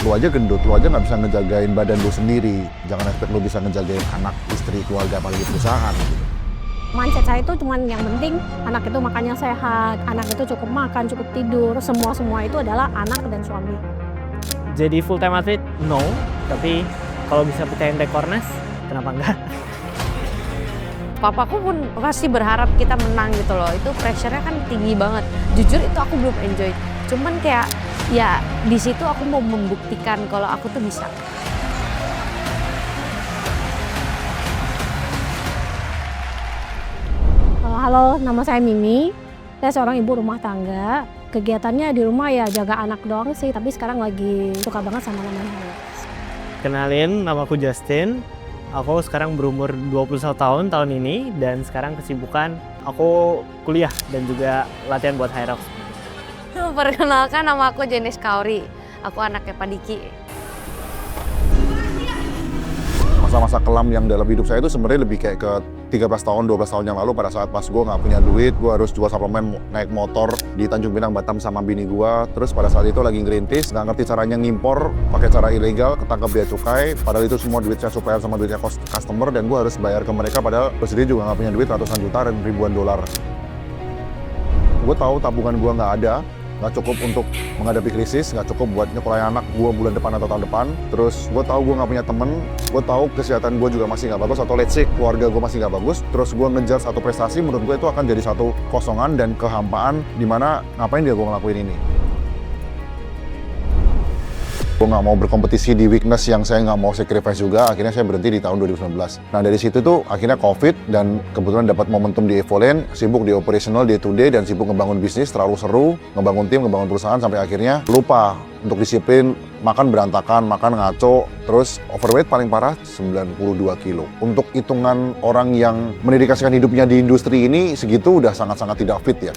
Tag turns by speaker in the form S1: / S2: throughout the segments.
S1: Lu aja gendut, lu aja nggak bisa ngejagain badan lu sendiri. Jangan expect lu bisa ngejagain anak, istri, keluarga, apalagi perusahaan gitu.
S2: Mindset saya itu cuman yang penting anak itu makannya sehat, anak itu cukup makan, cukup tidur, semua itu adalah anak dan suami.
S3: Jadi full time athlete? No, tapi kalau bisa pecahin rekornas, kenapa enggak?
S4: Papaku pun pasti berharap kita menang gitu loh, itu pressure-nya kan tinggi banget. Jujur itu aku belum enjoy, cuman kayak ya di situ aku mau membuktikan kalau aku tuh bisa.
S2: Halo, nama saya Mimi. Saya seorang ibu rumah tangga. Kegiatannya di rumah ya jaga anak doang sih, tapi sekarang lagi suka banget sama namanya.
S3: Kenalin, namaku Justin. Aku sekarang berumur 21 tahun ini dan sekarang kesibukan aku kuliah dan juga latihan buat Hyrox.
S4: Perkenalkan, nama aku Jenis Kauri. Aku anaknya Pak Diki.
S1: Masa-masa kelam yang dalam hidup saya itu sebenarnya lebih kayak ke 13 tahun, 12 tahun yang lalu pada saat pas gue nggak punya duit, gue harus jual suplemen naik motor di Tanjung Pinang, Batam sama bini gue. Terus pada saat itu lagi ngerintis, nggak ngerti caranya ngimpor, pakai cara ilegal, ketangkep bea cukai. Padahal itu semua duitnya supplier sama duitnya customer dan gue harus bayar ke mereka padahal gue sendiri juga nggak punya duit ratusan juta dan ribuan dolar. Gue tahu tabungan gue nggak ada, nggak cukup untuk menghadapi krisis, nggak cukup buat nyekolahin anak gue bulan depan atau tahun depan. Terus gue tahu gue nggak punya temen, gue tahu kesehatan gue juga masih nggak bagus, atau let's say keluarga gue masih nggak bagus. Terus gue ngejar satu prestasi, menurut gue itu akan jadi satu kosongan dan kehampaan di mana ngapain dia gue ngelakuin ini. Gue nggak mau berkompetisi di weakness yang saya nggak mau sacrifice juga, akhirnya saya berhenti di tahun 2019. Nah dari situ tuh akhirnya COVID dan kebetulan dapat momentum di Evolent, sibuk di operational day to day dan sibuk ngebangun bisnis, terlalu seru, ngebangun tim, ngebangun perusahaan sampai akhirnya lupa untuk disiplin, makan berantakan, makan ngaco, terus overweight paling parah 92 kilo. Untuk hitungan orang yang mendedikasikan hidupnya di industri ini segitu udah sangat-sangat tidak fit ya.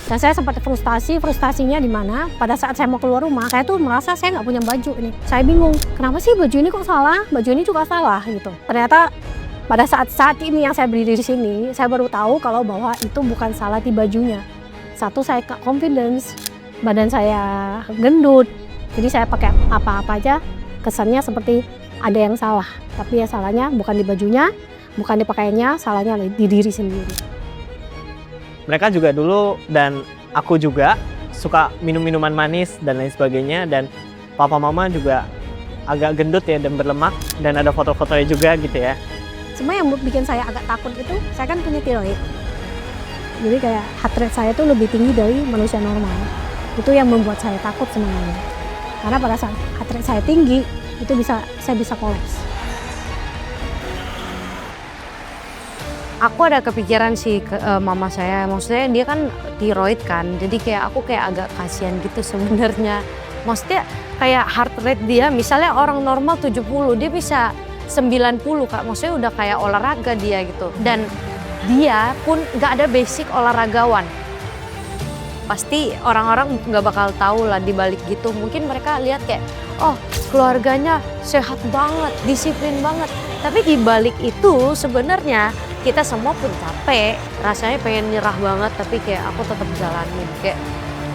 S2: Dan saya sempat frustasinya di mana pada saat saya mau keluar rumah, saya tuh merasa saya nggak punya baju ini. Saya bingung, kenapa sih baju ini kok salah, baju ini juga salah gitu. Ternyata pada saat ini yang saya berdiri di sini, saya baru tahu kalau bahwa itu bukan salah di bajunya. Satu, saya confidence, badan saya gendut, jadi saya pakai apa-apa aja, kesannya seperti ada yang salah. Tapi ya salahnya bukan di bajunya, bukan di pakaiannya, salahnya di diri sendiri.
S3: Mereka juga dulu dan aku juga suka minum minuman manis dan lain sebagainya, dan papa mama juga agak gendut ya dan berlemak dan ada foto-fotonya juga gitu ya.
S2: Semua yang bikin saya agak takut itu, saya kan punya tiroid. Jadi kayak heart rate saya tuh lebih tinggi dari manusia normal. Itu yang membuat saya takut sebenarnya. Karena pada saat heart rate saya tinggi, itu saya bisa kolaps.
S4: Aku ada kepikiran sih ke mama saya, maksudnya dia kan tiroid kan, jadi kayak aku kayak agak kasihan gitu sebenarnya. Maksudnya kayak heart rate dia, misalnya orang normal 70, dia bisa 90 Kak, maksudnya udah kayak olahraga dia gitu. Dan dia pun nggak ada basic olahragawan. Pasti orang-orang nggak bakal tahu lah di balik gitu, mungkin mereka lihat kayak, oh keluarganya sehat banget, disiplin banget. Tapi di balik itu sebenarnya kita semua pun capek, rasanya pengen nyerah banget, tapi kayak aku tetap jalanin.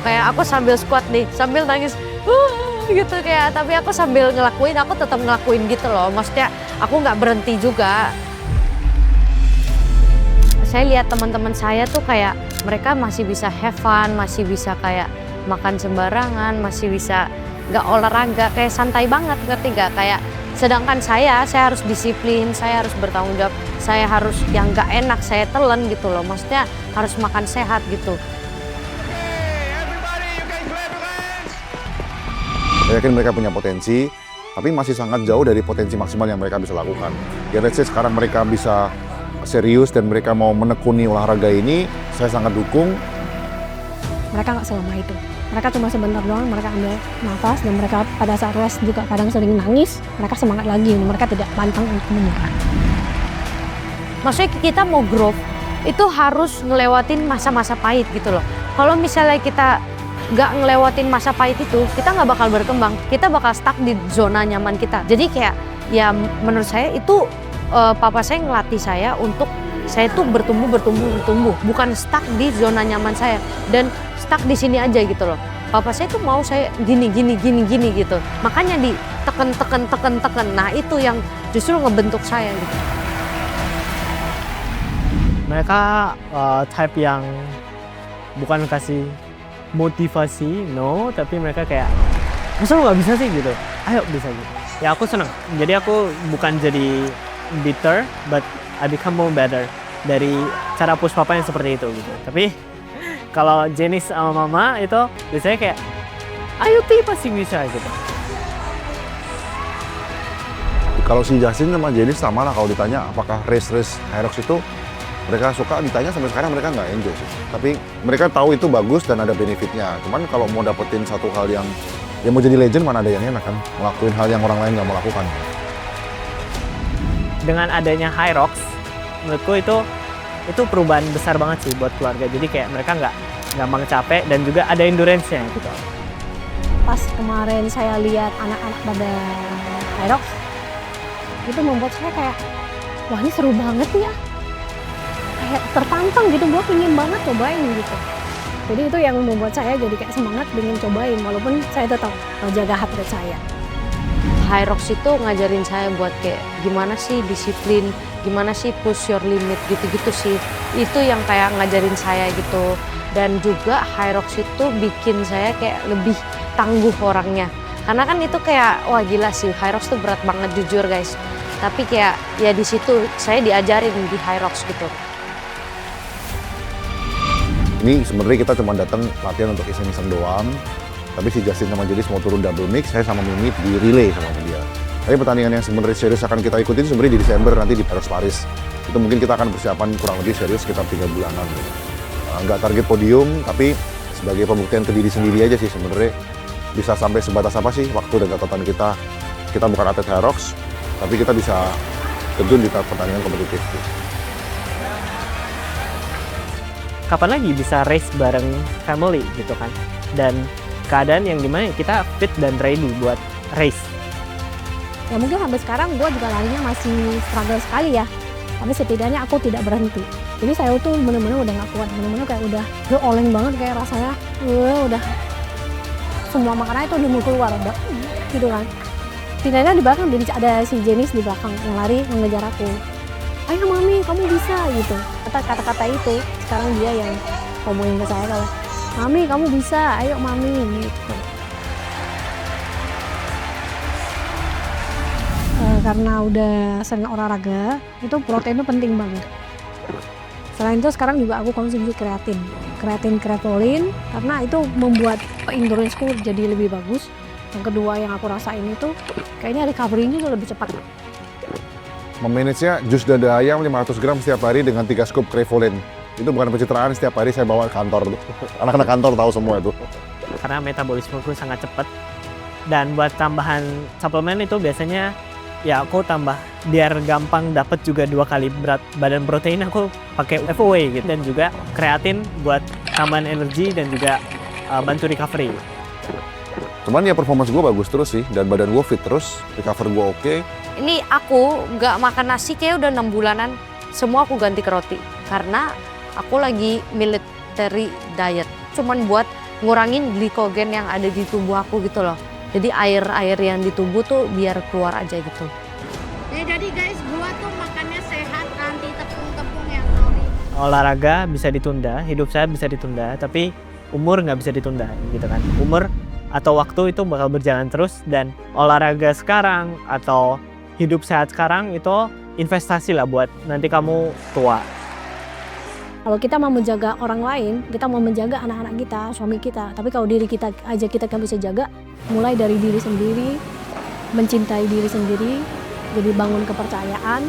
S4: Kayak aku sambil squat nih, sambil nangis, gitu kayak. Tapi aku sambil ngelakuin, aku tetap ngelakuin gitu loh. Maksudnya aku nggak berhenti juga. Saya lihat teman-teman saya tuh kayak mereka masih bisa have fun, masih bisa kayak makan sembarangan, masih bisa nggak olahraga, kayak santai banget, ngerti nggak? Kayak sedangkan saya harus disiplin, saya harus bertanggung jawab, saya harus yang nggak enak, saya telan gitu loh. Maksudnya harus makan sehat gitu.
S1: Saya yakin mereka punya potensi, tapi masih sangat jauh dari potensi maksimal yang mereka bisa lakukan. Ya let's say sekarang mereka bisa serius dan mereka mau menekuni olahraga ini, saya sangat dukung.
S2: Mereka nggak selama itu. Mereka cuma sebentar doang, mereka ambil nafas, dan mereka pada saat rest juga kadang sering nangis, mereka semangat lagi, mereka tidak pantang untuk menyerah.
S4: Maksudnya kita mau growth, itu harus ngelewatin masa-masa pahit gitu loh. Kalau misalnya kita nggak ngelewatin masa pahit itu, kita nggak bakal berkembang, kita bakal stuck di zona nyaman kita. Jadi kayak, ya menurut saya itu papa saya ngelatih saya untuk saya tuh bertumbuh, bukan stuck di zona nyaman saya dan stuck di sini aja gitu loh. papa saya tuh mau saya gini gitu. Makanya tekan. Nah itu yang justru ngebentuk saya gitu.
S3: Mereka type yang bukan kasih motivasi, no, tapi mereka kayak masa lu nggak bisa sih gitu, ayo bisa gitu. Ya aku seneng, jadi aku bukan jadi bitter, but I become more better dari cara push papa yang seperti itu gitu. Tapi kalau Jenis sama mama itu biasanya kayak ayo Ti pasti bisa gitu.
S1: Kalau si Justin sama Jenny sama lah kalau ditanya apakah race Hyrox itu mereka suka, ditanya sampai sekarang mereka nggak enjoy sih. Tapi mereka tahu itu bagus dan ada benefitnya. Cuman kalau mau dapetin satu hal yang mau jadi legend, mana ada yang enak kan? Ngelakuin hal yang orang lain nggak mau lakukan.
S3: Dengan adanya Hyrox, menurutku itu perubahan besar banget sih buat keluarga. Jadi kayak mereka nggak gampang capek dan juga ada endurance-nya gitu.
S2: Pas kemarin saya lihat anak-anak pada Hyrox, itu membuat saya kayak, wah ini seru banget ya. Kayak tertantang gitu, gue pengen banget cobain gitu. Jadi itu yang membuat saya jadi kayak semangat pengen cobain, walaupun saya tetap jaga heart rate saya.
S4: Hyrox itu ngajarin saya buat kayak gimana sih disiplin, gimana sih push your limit gitu-gitu sih. Itu yang kayak ngajarin saya gitu. Dan juga Hyrox itu bikin saya kayak lebih tangguh orangnya. Karena kan itu kayak, wah gila sih, Hyrox tuh berat banget jujur guys. Tapi kayak ya di situ saya diajarin di Hyrox gitu.
S1: Ini sebenarnya kita cuma datang latihan untuk iseng-iseng doang. Tapi si Justin sama Jelis mau turun double mix, saya sama Mimit di relay sama dia. Tapi pertandingan yang sebenarnya serius akan kita ikutin sebenarnya di Desember nanti di Paris. Itu mungkin kita akan persiapan kurang lebih serius sekitar 3 bulanan. Gitu. Nggak target podium, tapi sebagai pembuktian ke diri sendiri aja sih sebenarnya. Bisa sampai sebatas apa sih waktu dan catatan kita. Kita bukan atlet Hyrox, tapi kita bisa terjun di pertandingan kompetitif.
S3: Kapan lagi bisa race bareng family gitu kan, dan keadaan yang dimana kita fit dan ready buat race.
S2: Ya mungkin sampai sekarang gue juga larinya masih struggle sekali ya, tapi setidaknya aku tidak berhenti. Jadi saya tuh bener-bener udah gak kuat, bener-bener kayak udah oleng banget kayak rasanya, udah semua makanan itu udah mau keluar, udah gitu kan. Setidaknya di belakang ada si Jenis di belakang yang lari mengejar aku. Ayo mami, kamu bisa gitu. Kata-kata itu sekarang dia yang ngomongin ke saya kalau, mami kamu bisa, ayo mami gitu. Karena udah sering olahraga, itu protein itu penting banget. Selain itu sekarang juga aku konsumsi kreatin kreatolin, karena itu membuat endurance-ku jadi lebih bagus. Yang kedua yang aku rasain itu kayaknya recovery-nya juga lebih cepat.
S1: Memanage-nya jus dada ayam 500 gram setiap hari dengan 3 scoop kreatolin. Itu bukan pencitraan, setiap hari saya bawa ke kantor. Anak-anak kantor tahu semua itu.
S3: Karena metabolismeku sangat cepat. Dan buat tambahan suplemen itu biasanya ya aku tambah biar gampang dapat juga 2 kali berat badan protein, aku pakai FOA gitu, dan juga kreatin buat tambahan energi dan juga bantu recovery.
S1: Cuman ya performance gue bagus terus sih, dan badan gue fit terus, recover gue oke.
S4: Ini aku nggak makan nasi kayak udah 6 bulanan, semua aku ganti ke roti. Karena aku lagi military diet, cuman buat ngurangin glikogen yang ada di tubuh aku gitu loh. Jadi air-air yang di tubuh tuh biar keluar aja gitu.
S5: Ya jadi guys, gua tuh makannya sehat, anti tepung-tepung ya, sorry.
S3: Olahraga bisa ditunda, hidup sehat bisa ditunda, tapi umur nggak bisa ditunda gitu kan. Umur atau waktu itu bakal berjalan terus, dan olahraga sekarang atau hidup sehat sekarang itu investasi lah buat nanti kamu tua.
S2: Kalau kita mau menjaga orang lain, kita mau menjaga anak-anak kita, suami kita. Tapi kalau diri kita aja kita kan bisa jaga, mulai dari diri sendiri, mencintai diri sendiri, jadi bangun kepercayaan,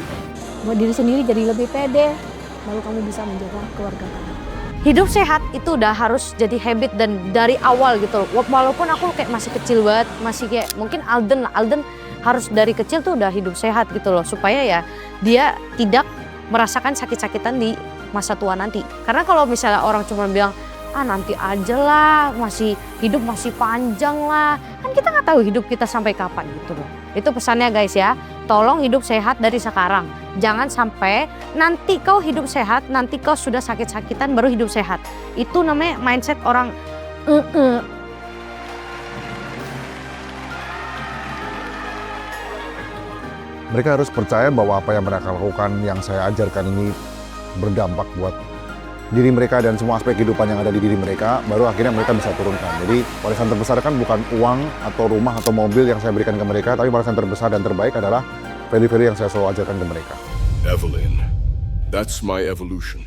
S2: buat diri sendiri jadi lebih pede, baru kamu bisa menjaga keluarga kamu.
S4: Hidup sehat itu udah harus jadi habit dan dari awal gitu loh. Walaupun aku kayak masih kecil banget, masih kayak mungkin Alden harus dari kecil tuh udah hidup sehat gitu loh. Supaya ya dia tidak merasakan sakit-sakitan di masa tua nanti. Karena kalau misalnya orang cuma bilang, nanti aja lah, masih hidup masih panjang lah. Kan kita nggak tahu hidup kita sampai kapan gitu loh. Itu pesannya guys ya, tolong hidup sehat dari sekarang. Jangan sampai nanti kau hidup sehat, nanti kau sudah sakit-sakitan baru hidup sehat. Itu namanya mindset orang
S1: Mereka harus percaya bahwa apa yang mereka lakukan, yang saya ajarkan ini berdampak buat diri mereka dan semua aspek kehidupan yang ada di diri mereka, baru akhirnya mereka bisa turunkan. Jadi warisan terbesar kan bukan uang atau rumah atau mobil yang saya berikan ke mereka, tapi warisan terbesar dan terbaik adalah value-value yang saya selalu ajarkan ke mereka.
S6: Evelyn, that's my evolution.